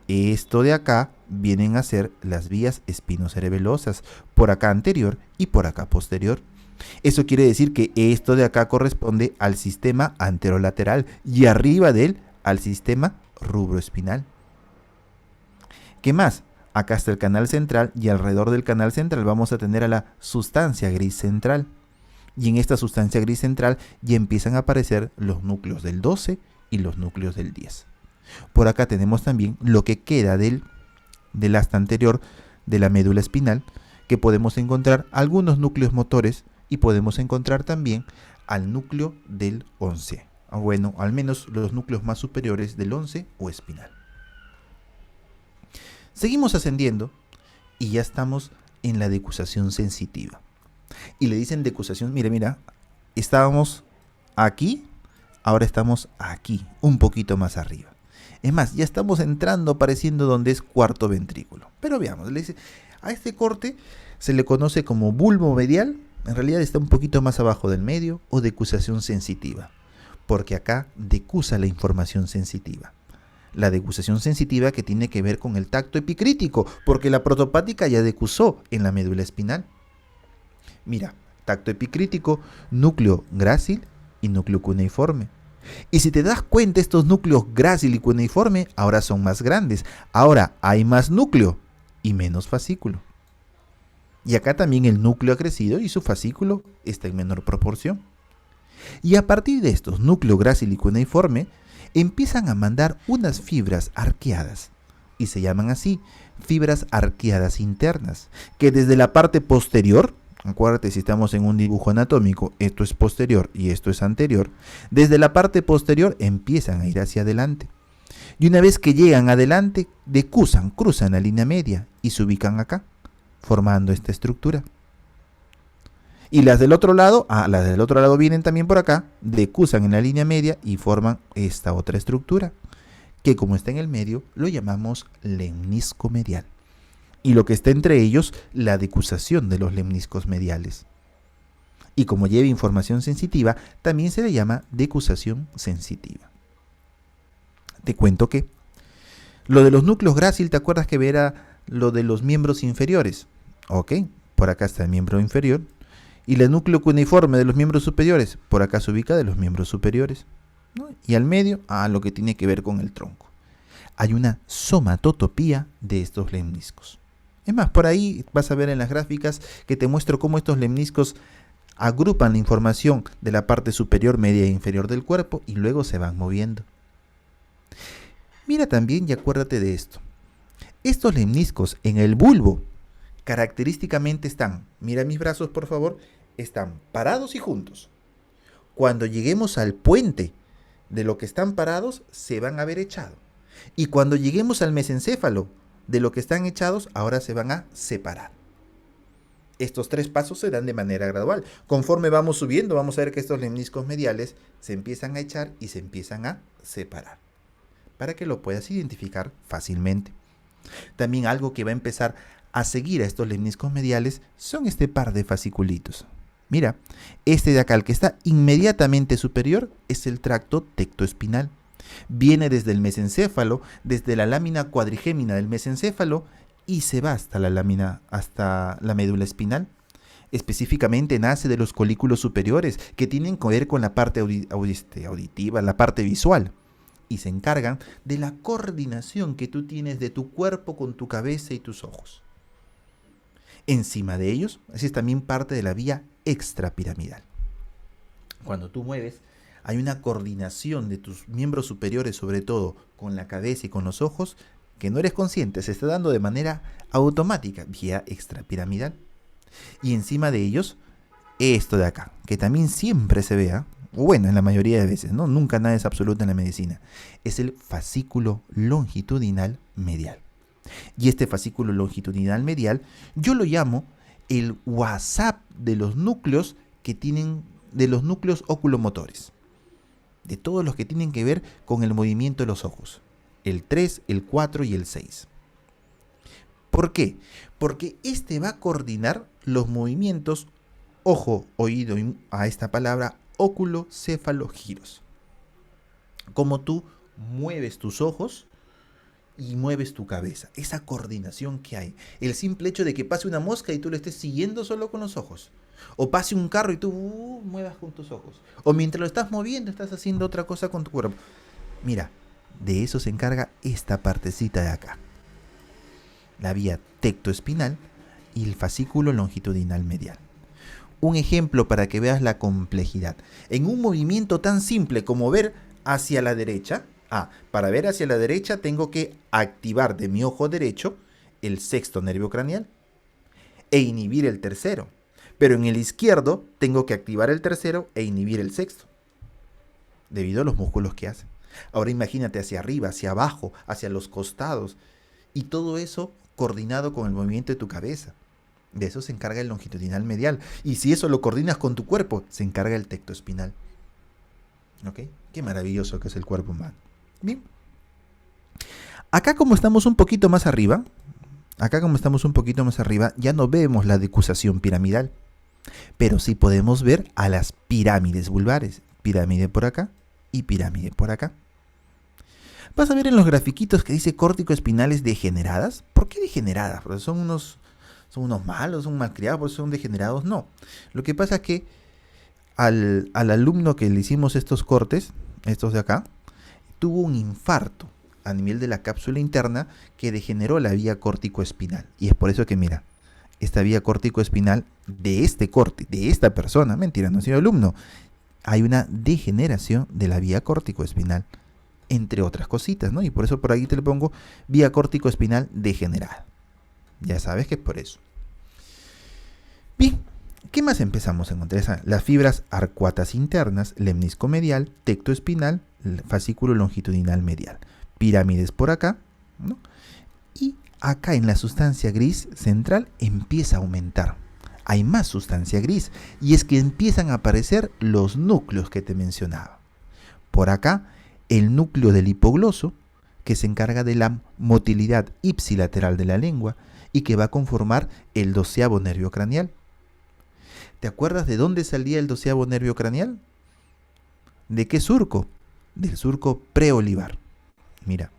esto de acá vienen a ser las vías espinocerebelosas, por acá anterior y por acá posterior. Eso quiere decir que esto de acá corresponde al sistema anterolateral y arriba de él al sistema rubroespinal. ¿Qué más? Acá está el canal central y alrededor del canal central vamos a tener a la sustancia gris central. Y en esta sustancia gris central ya empiezan a aparecer los núcleos del 12 y los núcleos del 10. Por acá tenemos también lo que queda del asta anterior de la médula espinal, que podemos encontrar algunos núcleos motores y podemos encontrar también al núcleo del 11. Bueno, al menos los núcleos más superiores del 11 o espinal. Seguimos ascendiendo y ya estamos en la decusación sensitiva. Y le dicen decusación, mira, estábamos aquí, ahora estamos aquí, un poquito más arriba. Es más, ya estamos entrando, apareciendo donde es cuarto ventrículo. Pero veamos, le dice, a este corte se le conoce como bulbo medial, en realidad está un poquito más abajo del medio, o decusación sensitiva, porque acá decusa la información sensitiva. La decusación sensitiva que tiene que ver con el tacto epicrítico, porque la protopática ya decusó en la médula espinal. Mira, tacto epicrítico, núcleo grácil y núcleo cuneiforme. Y si te das cuenta, estos núcleos grácil y cuneiforme ahora son más grandes. Ahora hay más núcleo y menos fascículo. Y acá también el núcleo ha crecido y su fascículo está en menor proporción. Y a partir de estos núcleo grácil y cuneiforme, empiezan a mandar unas fibras arqueadas, y se llaman así fibras arqueadas internas, que desde la parte posterior, acuérdate si estamos en un dibujo anatómico, esto es posterior y esto es anterior, desde la parte posterior empiezan a ir hacia adelante. Y una vez que llegan adelante, decusan, cruzan la línea media y se ubican acá, formando esta estructura. Y las del otro lado, vienen también por acá, decusan en la línea media y forman esta otra estructura, que como está en el medio, lo llamamos lemnisco medial. Y lo que está entre ellos, la decusación de los lemniscos mediales. Y como lleva información sensitiva, también se le llama decusación sensitiva. Te cuento que lo de los núcleos grácil, ¿te acuerdas que era lo de los miembros inferiores? Ok, por acá está el miembro inferior. Y el núcleo cuneiforme de los miembros superiores, por acá se ubica de los miembros superiores, ¿no? Y al medio, lo que tiene que ver con el tronco. Hay una somatotopía de estos lemniscos. Es más, por ahí vas a ver en las gráficas que te muestro cómo estos lemniscos agrupan la información de la parte superior, media e inferior del cuerpo y luego se van moviendo. Mira también y acuérdate de esto. Estos lemniscos en el bulbo característicamente están, mira mis brazos por favor, están parados y juntos. Cuando lleguemos al puente de lo que están parados, se van a ver echado. Y cuando lleguemos al mesencéfalo de lo que están echados, ahora se van a separar. Estos tres pasos se dan de manera gradual. Conforme vamos subiendo, vamos a ver que estos lemniscos mediales se empiezan a echar y se empiezan a separar, para que lo puedas identificar fácilmente. También algo que va a empezar a seguir a estos lemniscos mediales son este par de fasciculitos. Mira, este de acá, el que está inmediatamente superior, es el tracto tectoespinal. Viene desde el mesencéfalo, desde la lámina cuadrigémina del mesencéfalo, y se va hasta la lámina, hasta la médula espinal. Específicamente nace de los colículos superiores, que tienen que ver con la parte auditiva, la parte visual, y se encargan de la coordinación que tú tienes de tu cuerpo con tu cabeza y tus ojos. Encima de ellos, esa es también parte de la vía extrapiramidal. Cuando tú mueves, hay una coordinación de tus miembros superiores, sobre todo con la cabeza y con los ojos, que no eres consciente, se está dando de manera automática, vía extrapiramidal. Y encima de ellos, esto de acá, que también siempre se vea, o bueno, en la mayoría de veces, ¿no? Nunca nada es absoluto en la medicina, es el fascículo longitudinal medial. Y este fascículo longitudinal medial, yo lo llamo el WhatsApp de los núcleos que tienen, de los núcleos oculomotores, de todos los que tienen que ver con el movimiento de los ojos, el 3, el 4 y el 6. ¿Por qué? Porque este va a coordinar los movimientos ojo, oído, a esta palabra, óculo-céfalo-giros. Como tú mueves tus ojos y mueves tu cabeza. Esa coordinación que hay. El simple hecho de que pase una mosca y tú lo estés siguiendo solo con los ojos. O pase un carro y tú muevas con tus ojos. O mientras lo estás moviendo estás haciendo otra cosa con tu cuerpo. Mira, de eso se encarga esta partecita de acá. La vía tectoespinal y el fascículo longitudinal medial. Un ejemplo para que veas la complejidad. En un movimiento tan simple como ver hacia la derecha, para ver hacia la derecha tengo que activar de mi ojo derecho el sexto nervio craneal e inhibir el tercero. Pero en el izquierdo tengo que activar el tercero e inhibir el sexto, debido a los músculos que hacen. Ahora imagínate hacia arriba, hacia abajo, hacia los costados, y todo eso coordinado con el movimiento de tu cabeza. De eso se encarga el longitudinal medial. Y si eso lo coordinas con tu cuerpo, se encarga el tectoespinal. ¿Ok? Qué maravilloso que es el cuerpo humano. Bien. Acá como estamos un poquito más arriba, ya no vemos la decusación piramidal. Pero sí podemos ver a las pirámides vulvares. Pirámide por acá y pirámide por acá. Vas a ver en los grafiquitos que dice córtico-espinales degeneradas. ¿Por qué degeneradas? Porque son unos malos, son malcriados, porque son degenerados. No. Lo que pasa es que al alumno que le hicimos estos cortes, estos de acá, tuvo un infarto a nivel de la cápsula interna que degeneró la vía córtico-espinal. Y es por eso que, mira, esta vía córtico-espinal de este corte, de esta persona, mentira, no ha sido alumno, hay una degeneración de la vía córtico-espinal, entre otras cositas, ¿no? Y por eso por aquí te le pongo vía córtico-espinal degenerada. Ya sabes que es por eso. Bien, ¿qué más empezamos a encontrar? Las fibras arcuatas internas, lemnisco medial, tectoespinal, fascículo longitudinal medial. Pirámides por acá, ¿no? Y acá en la sustancia gris central empieza a aumentar. Hay más sustancia gris y es que empiezan a aparecer los núcleos que te mencionaba. Por acá, el núcleo del hipogloso, que se encarga de la motilidad ipsilateral de la lengua y que va a conformar el 12º nervio craneal. ¿Te acuerdas de dónde salía el 12º nervio craneal? ¿De qué surco? Del surco preolivar. Mira,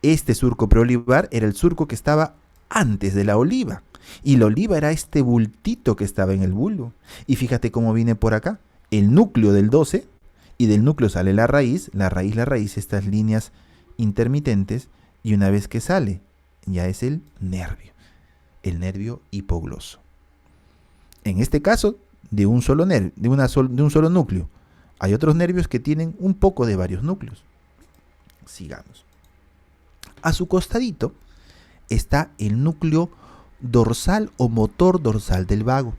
este surco preolivar era el surco que estaba antes de la oliva. Y la oliva era este bultito que estaba en el bulbo. Y fíjate cómo viene por acá. El núcleo del 12, y del núcleo sale la raíz, estas líneas intermitentes, y una vez que sale, ya es el nervio hipogloso. En este caso, de un solo nervio, de un solo núcleo. Hay otros nervios que tienen un poco de varios núcleos. Sigamos. A su costadito está el núcleo dorsal o motor dorsal del vago.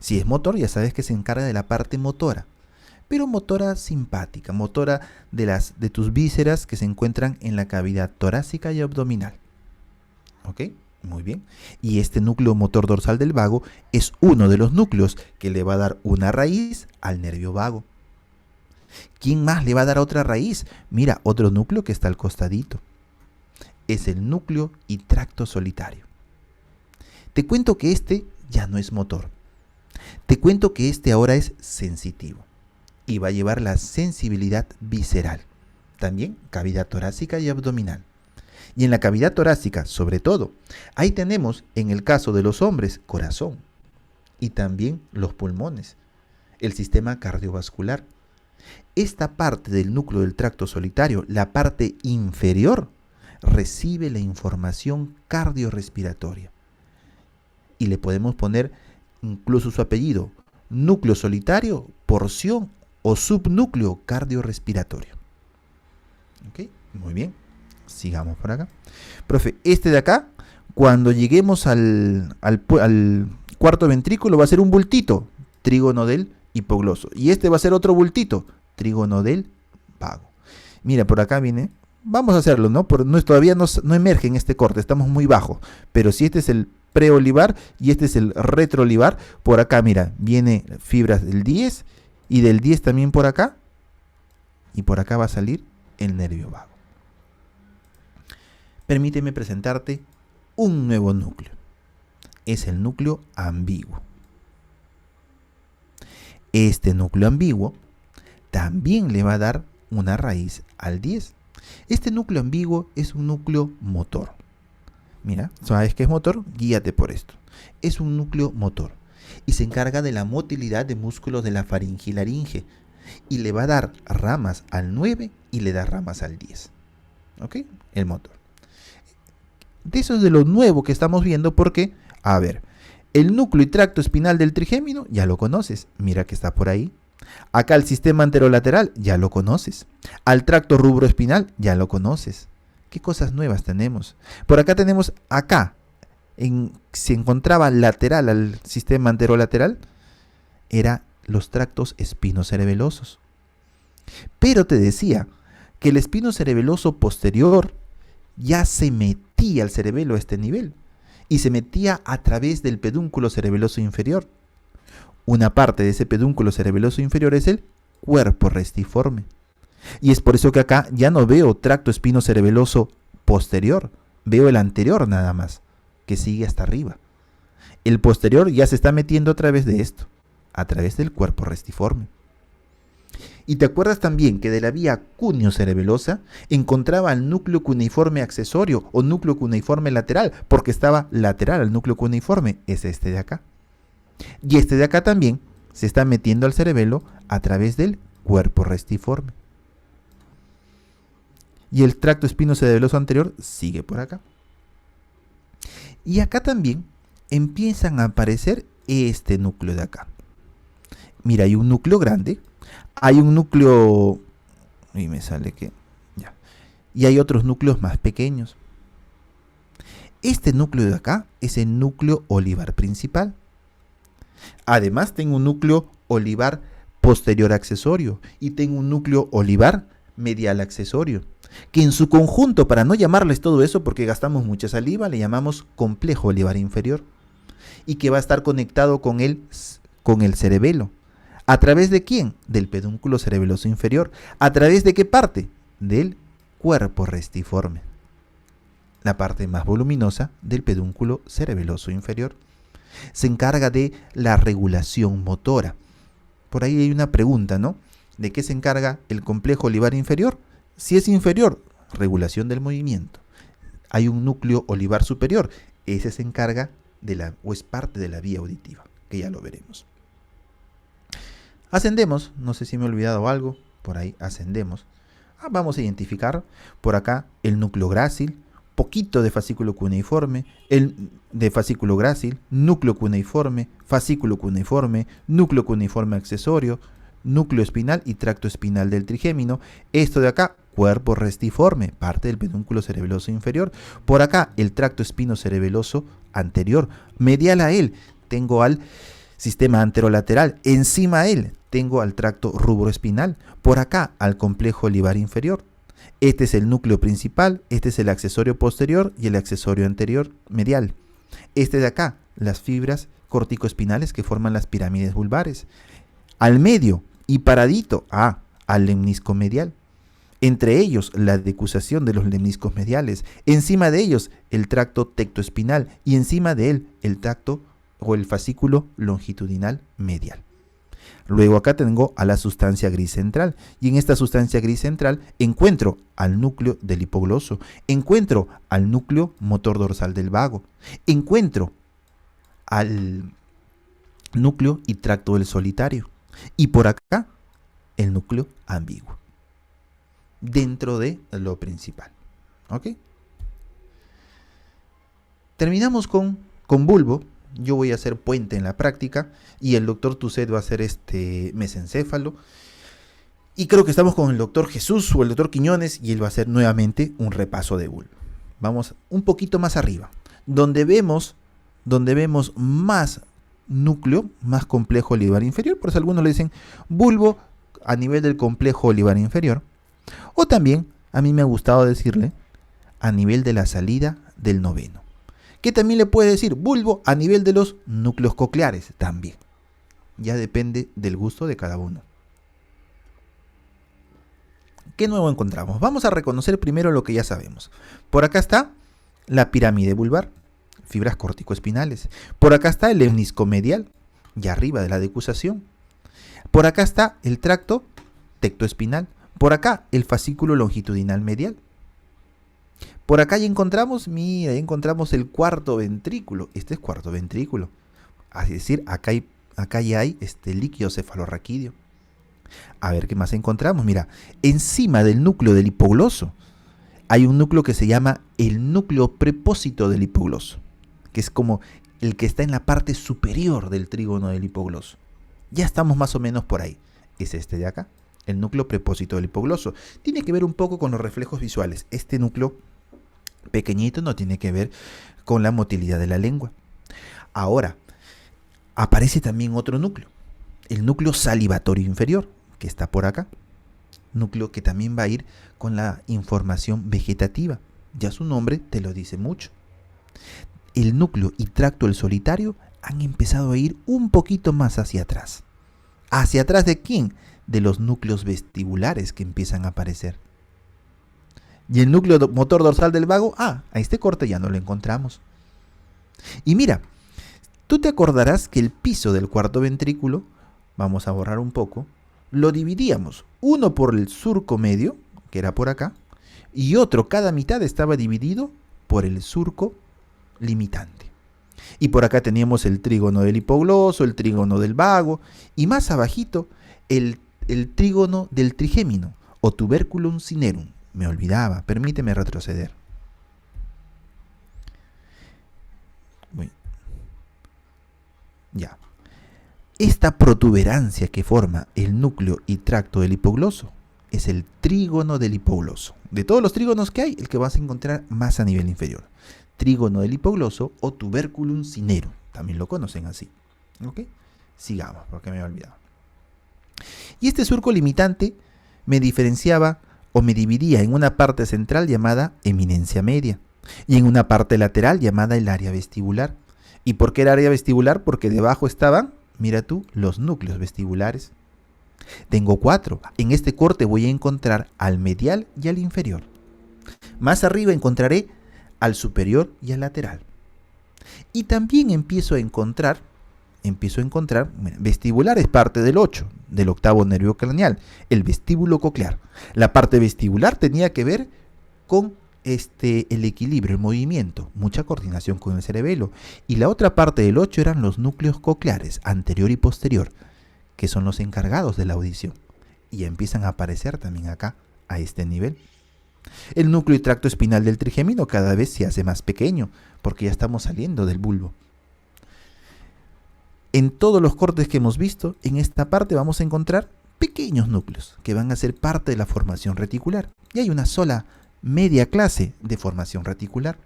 Si es motor, ya sabes que se encarga de la parte motora, pero motora simpática, motora de tus vísceras que se encuentran en la cavidad torácica y abdominal. ¿Ok? Muy bien. Y este núcleo motor dorsal del vago es uno de los núcleos que le va a dar una raíz al nervio vago. ¿Quién más le va a dar otra raíz? Mira, otro núcleo que está al costadito. Es el núcleo y tracto solitario. Te cuento que este ya no es motor. Te cuento que este ahora es sensitivo y va a llevar la sensibilidad visceral. También cavidad torácica y abdominal. Y en la cavidad torácica, sobre todo, ahí tenemos, en el caso de los hombres, corazón y también los pulmones, el sistema cardiovascular. Esta parte del núcleo del tracto solitario, la parte inferior, recibe la información cardiorrespiratoria. Y le podemos poner incluso su apellido, núcleo solitario, porción o subnúcleo cardiorrespiratorio. ¿Ok? Muy bien. Sigamos por acá. Profe, este de acá, cuando lleguemos al cuarto ventrículo, va a ser un bultito, trígono del hipogloso. Y este va a ser otro bultito, trígono del vago. Mira, por acá viene. Vamos a hacerlo, ¿no? Todavía no emerge en este corte, estamos muy bajo. Pero si este es el preolivar y este es el retroolivar, por acá, mira, viene fibras del 10 y del 10 también por acá. Y por acá va a salir el nervio vago. Permíteme presentarte un nuevo núcleo. Es el núcleo ambiguo. Este núcleo ambiguo también le va a dar una raíz al 10. Este núcleo ambiguo es un núcleo motor. Mira, ¿sabes qué es motor? Guíate por esto. Es un núcleo motor y se encarga de la motilidad de músculos de la faringe y laringe y le va a dar ramas al 9 y le da ramas al 10. ¿Ok? El motor. De eso es de lo nuevo que estamos viendo porque, a ver, el núcleo y tracto espinal del trigémino ya lo conoces. Mira que está por ahí. Acá el sistema anterolateral ya lo conoces. Al tracto rubroespinal ya lo conoces. ¿Qué cosas nuevas tenemos? Por acá tenemos, se encontraba lateral al sistema anterolateral, era los tractos espinocerebelosos. Pero te decía que el espinocerebeloso posterior ya se metía al cerebelo a este nivel y se metía a través del pedúnculo cerebeloso inferior. Una parte de ese pedúnculo cerebeloso inferior es el cuerpo restiforme. Y es por eso que acá ya no veo tracto espinocerebeloso posterior, veo el anterior nada más, que sigue hasta arriba. El posterior ya se está metiendo a través de esto, a través del cuerpo restiforme. Y te acuerdas también que de la vía cuneo-cerebelosa encontraba el núcleo cuneiforme accesorio o núcleo cuneiforme lateral, porque estaba lateral al núcleo cuneiforme, es este de acá. Y este de acá también se está metiendo al cerebelo a través del cuerpo restiforme. Y el tracto espinocerebeloso anterior sigue por acá. Y acá también empiezan a aparecer este núcleo de acá. Mira, hay un núcleo grande, hay un núcleo, y me sale que, ya, y hay otros núcleos más pequeños. Este núcleo de acá es el núcleo olivar principal. Además tengo un núcleo olivar posterior accesorio y tengo un núcleo olivar medial accesorio, que en su conjunto, para no llamarles todo eso porque gastamos mucha saliva, le llamamos complejo olivar inferior, y que va a estar conectado con el cerebelo. ¿A través de quién? Del pedúnculo cerebeloso inferior. ¿A través de qué parte? Del cuerpo restiforme, la parte más voluminosa del pedúnculo cerebeloso inferior. Se encarga de la regulación motora. Por ahí hay una pregunta, ¿no? ¿De qué se encarga el complejo olivar inferior? Si es inferior, regulación del movimiento. Hay un núcleo olivar superior. Ese se encarga o es parte de la vía auditiva, que ya lo veremos. Ascendemos, no sé si me he olvidado algo, por ahí ascendemos. Vamos a identificar por acá el núcleo grácil, poquito de fascículo cuneiforme, el de fascículo grácil, núcleo cuneiforme, fascículo cuneiforme, núcleo cuneiforme accesorio, núcleo espinal y tracto espinal del trigémino. Esto de acá, cuerpo restiforme, parte del pedúnculo cerebeloso inferior. Por acá, el tracto espinocerebeloso anterior. Medial a él, tengo al sistema anterolateral. Encima a él, tengo al tracto rubroespinal. Por acá, al complejo olivar inferior. Este es el núcleo principal, este es el accesorio posterior y el accesorio anterior medial. Este de acá, las fibras corticoespinales que forman las pirámides vulvares. Al medio y paradito, al lemnisco medial. Entre ellos, la decusación de los lemniscos mediales. Encima de ellos, el tracto tectoespinal y encima de él, el tracto o el fascículo longitudinal medial. Luego acá tengo a la sustancia gris central, y en esta sustancia gris central encuentro al núcleo del hipogloso, encuentro al núcleo motor dorsal del vago, encuentro al núcleo y tracto del solitario, y por acá el núcleo ambiguo, dentro de lo principal. ¿Ok? Terminamos con bulbo. Yo voy a hacer puente en la práctica y el doctor Tucet va a hacer mesencéfalo. Y creo que estamos con el doctor Jesús o el doctor Quiñones y él va a hacer nuevamente un repaso de bulbo. Vamos un poquito más arriba, donde vemos más núcleo, más complejo olivar inferior. Por eso algunos le dicen bulbo a nivel del complejo olivar inferior. O también, a mí me ha gustado decirle, a nivel de la salida del noveno. Que también le puede decir bulbo a nivel de los núcleos cocleares también. Ya depende del gusto de cada uno. ¿Qué nuevo encontramos? Vamos a reconocer primero lo que ya sabemos. Por acá está la pirámide vulvar, fibras corticoespinales. Por acá está el lemnisco medial, ya arriba de la decusación. Por acá está el tracto tectoespinal. Por acá el fascículo longitudinal medial. Por acá ya encontramos, mira, ya encontramos el cuarto ventrículo. Este es cuarto ventrículo. Es decir, acá ya hay líquido cefalorraquídeo. A ver qué más encontramos. Mira, encima del núcleo del hipogloso hay un núcleo que se llama el núcleo prepósito del hipogloso, que es como el que está en la parte superior del trígono del hipogloso. Ya estamos más o menos por ahí. Es este de acá, el núcleo prepósito del hipogloso. Tiene que ver un poco con los reflejos visuales. Este núcleo pequeñito no tiene que ver con la motilidad de la lengua. Ahora, aparece también otro núcleo, el núcleo salivatorio inferior, que está por acá. Núcleo que también va a ir con la información vegetativa. Ya su nombre te lo dice mucho. El núcleo y tracto del solitario han empezado a ir un poquito más hacia atrás. ¿Hacia atrás de quién? De los núcleos vestibulares que empiezan a aparecer. Y el núcleo motor dorsal del vago, a este corte ya no lo encontramos. Y mira, tú te acordarás que el piso del cuarto ventrículo, vamos a borrar un poco, lo dividíamos, uno por el surco medio, que era por acá, y otro, cada mitad estaba dividido por el surco limitante. Y por acá teníamos el trígono del hipogloso, el trígono del vago, y más abajito, el trígono del trigémino, o tuberculum cinerum. Me olvidaba, permíteme retroceder. Ya. Esta protuberancia que forma el núcleo y tracto del hipogloso es el trígono del hipogloso. De todos los trígonos que hay, el que vas a encontrar más a nivel inferior. Trígono del hipogloso o tuberculum cinerum. También lo conocen así. ¿Ok? Sigamos, porque me he olvidado. Y este surco limitante me diferenciaba o me dividía en una parte central llamada eminencia media y en una parte lateral llamada el área vestibular. ¿Y por qué el área vestibular? Porque debajo estaban, mira tú, los núcleos vestibulares. Tengo 4. En este corte voy a encontrar al medial y al inferior. Más arriba encontraré al superior y al lateral. Y también empiezo a encontrar, vestibular es parte del 8, del octavo nervio craneal, el vestíbulo coclear. La parte vestibular tenía que ver con el equilibrio, el movimiento, mucha coordinación con el cerebelo. Y la otra parte del 8 eran los núcleos cocleares, anterior y posterior, que son los encargados de la audición. Y empiezan a aparecer también acá, a este nivel. El núcleo y tracto espinal del trigémino cada vez se hace más pequeño, porque ya estamos saliendo del bulbo. En todos los cortes que hemos visto, en esta parte vamos a encontrar pequeños núcleos que van a ser parte de la formación reticular. Y hay una sola media clase de formación reticular.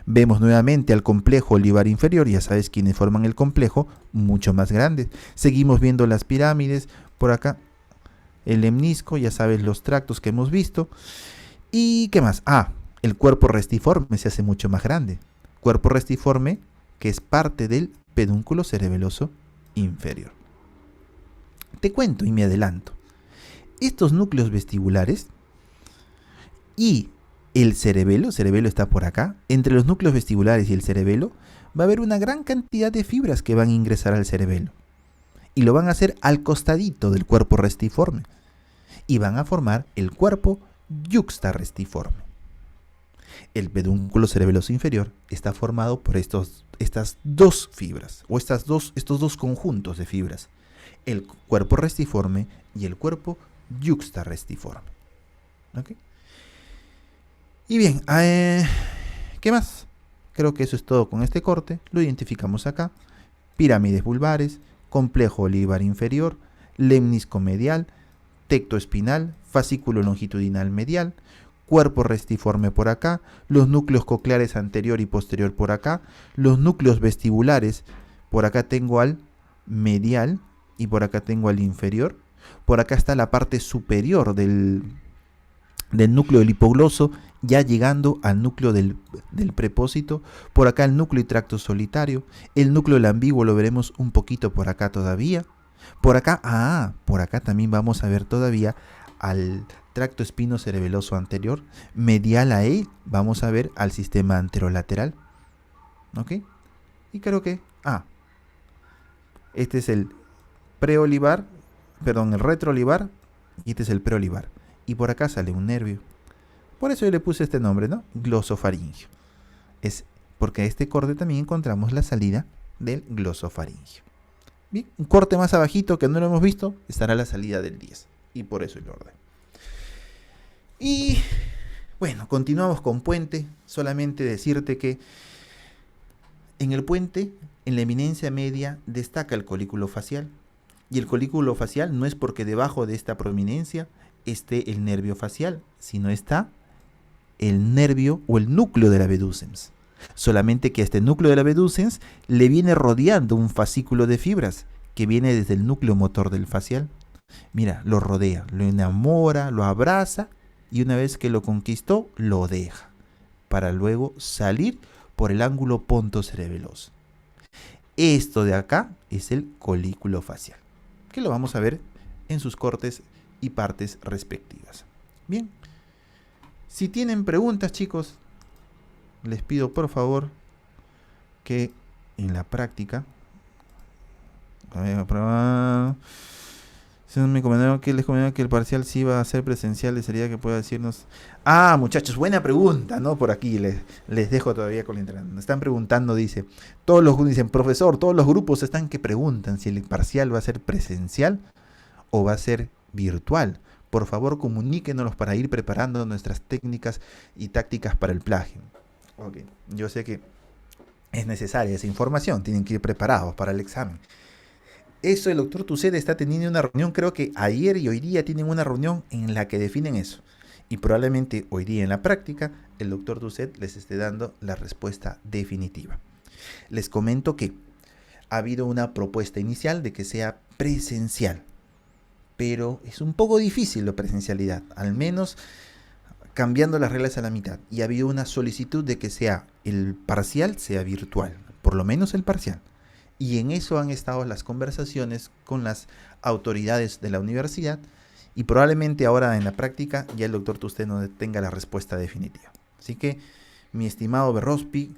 Vemos nuevamente al complejo olivar inferior, ya sabes quiénes forman el complejo, mucho más grande. Seguimos viendo las pirámides, por acá el lemnisco, ya sabes los tractos que hemos visto. ¿Y qué más? El cuerpo restiforme se hace mucho más grande. Cuerpo restiforme que es parte del pedúnculo cerebeloso inferior. Te cuento y me adelanto. Estos núcleos vestibulares y el cerebelo está por acá, entre los núcleos vestibulares y el cerebelo, va a haber una gran cantidad de fibras que van a ingresar al cerebelo. Y lo van a hacer al costadito del cuerpo restiforme. Y van a formar el cuerpo yuxtarrestiforme. El pedúnculo cerebeloso inferior está formado por estas dos fibras, o estos dos conjuntos de fibras. El cuerpo restiforme y el cuerpo yuxtarrestiforme. ¿Ok? Y bien, ¿qué más? Creo que eso es todo con este corte. Lo identificamos acá. Pirámides vulvares, complejo olivar inferior, lemnisco medial, tecto espinal, fascículo longitudinal medial, cuerpo restiforme por acá, los núcleos cocleares anterior y posterior por acá, los núcleos vestibulares, por acá tengo al medial y por acá tengo al inferior. Por acá está la parte superior del núcleo del hipogloso, ya llegando al núcleo del prepósito. Por acá el núcleo y tracto solitario. El núcleo del ambiguo lo veremos un poquito por acá todavía. Por acá también vamos a ver todavía al tracto espinocerebeloso anterior. Medial a él vamos a ver al sistema anterolateral. ¿Ok? Y creo que... este es el preolivar, perdón, el retroolivar, y este es el preolivar. Y por acá sale un nervio. Por eso yo le puse este nombre, ¿no? Glosofaringio. Es porque a este corte también encontramos la salida del glosofaringio. Bien, un corte más abajito que no lo hemos visto, estará la salida del 10. Y por eso el orden. Y bueno, continuamos con puente. Solamente decirte que en el puente, en la eminencia media, destaca el colículo facial. Y el colículo facial no es porque debajo de esta prominencia esté el nervio facial, sino está el nervio o el núcleo de la abducens. Solamente que a este núcleo de la abducens le viene rodeando un fascículo de fibras que viene desde el núcleo motor del facial. Mira, lo rodea, lo enamora, lo abraza y una vez que lo conquistó, lo deja para luego salir por el ángulo pontocerebeloso. Esto de acá es el colículo facial, que lo vamos a ver en sus cortes y partes respectivas. Bien, si tienen preguntas, chicos, les pido por favor que en la práctica me comentaron que les comentaron que el parcial sí iba a ser presencial. Les sería que pueda decirnos. Muchachos, buena pregunta, ¿no? Por aquí les dejo todavía con la entrada. Me están preguntando, dicen, profesor, todos los grupos están que preguntan si el parcial va a ser presencial o va a ser virtual. Por favor, comuníquenos para ir preparando nuestras técnicas y tácticas para el plagio. Ok, yo sé que es necesaria esa información, tienen que ir preparados para el examen. Eso el doctor Tucet está teniendo una reunión, creo que ayer y hoy día tienen una reunión en la que definen eso. Y probablemente hoy día en la práctica el doctor Tucet les esté dando la respuesta definitiva. Les comento que ha habido una propuesta inicial de que sea presencial, pero es un poco difícil la presencialidad, al menos cambiando las reglas a la mitad. Y ha habido una solicitud de que sea el parcial, sea virtual, por lo menos el parcial. Y en eso han estado las conversaciones con las autoridades de la universidad y probablemente ahora en la práctica ya el doctor Tucet no tenga la respuesta definitiva. Así que, mi estimado Berrospi,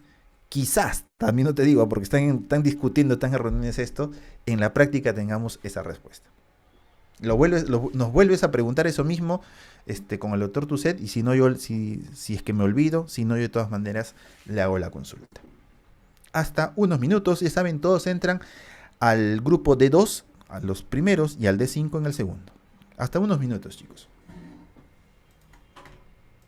quizás, también no te digo, porque están discutiendo, están en reuniones esto, en la práctica tengamos esa respuesta. Nos vuelves a preguntar eso mismo con el doctor Tucet y si no yo, si es que me olvido, si no yo de todas maneras le hago la consulta. Hasta unos minutos, ya saben, todos entran al grupo D2, a los primeros, y al D5 en el segundo. Hasta unos minutos, chicos.